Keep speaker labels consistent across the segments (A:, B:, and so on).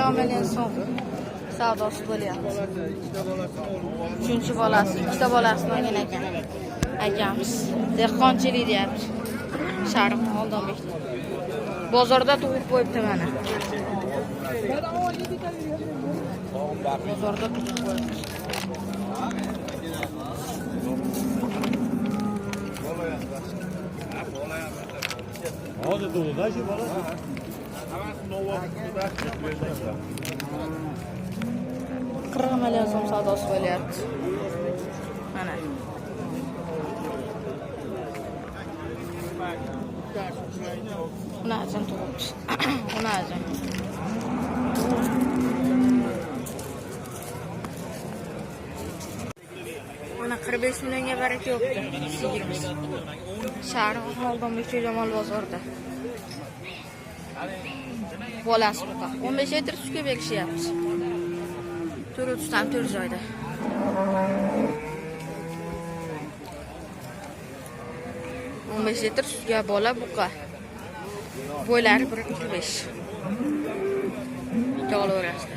A: 40 million so'm savdosi bo'lyapti. 3-chi bolasi, 2ta bolasini olgan ekan. Akamiz dehqonchilik deyapti. Sharif Oldonbek. Bozorda tug'ib qo'yibdi mana. Bozorda tug'ib qo'yibdi.
B: Hozir tug'di shu bola.
A: Qirq million so'm savdosi bo'lyapti. Mana. Unazim tug'ibdi. Unazim. Mana 45 millionga baraka yo'qdi. Sigirimiz. Sharif Oldonbek Jamol bozorda. Bolasi buqa. 15 litr sutga berishyapti. Turi tutam tur joyda. Litr sutga bola buqa. Bo'ylari 1.5. Bitta olaverasiz.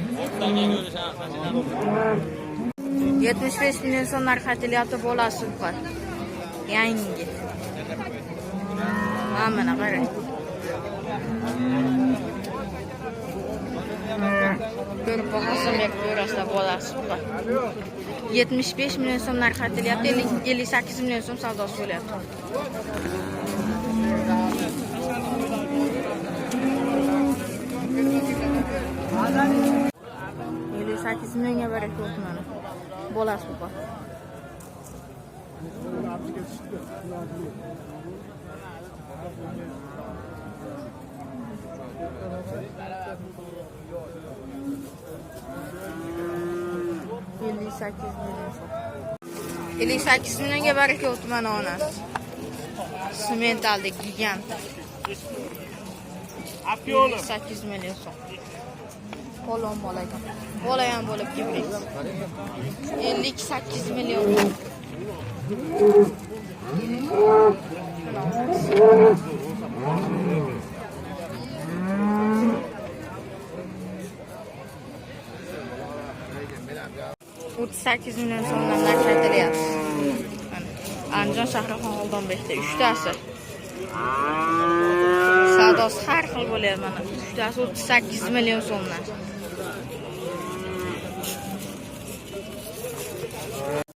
A: 75 million so'm narx aytilyapti bolasi buqa. Yangi. Mana qarang. Ko'rib boqasam ko'rasizlar bolasi buqa. 75 million so'm narx aytilyapti. 58 million so'm savdosi bo'lyapti. Ele 8 millionga baraka yo'q mana. Bolasi buqa. Ele 8 millionga baraka yo'q mana onasi. Simentaldek gigant. 8 million so'm. Polon bola ekan. Bola ham bo'lib kibrik. 58 million. $38 million so'mdan narx aytilyapti. Andijon shahri Oldonbekda 3 tasi. Savdosi har xil bo'lyapti mana. 3tasi 38 million so'mdan.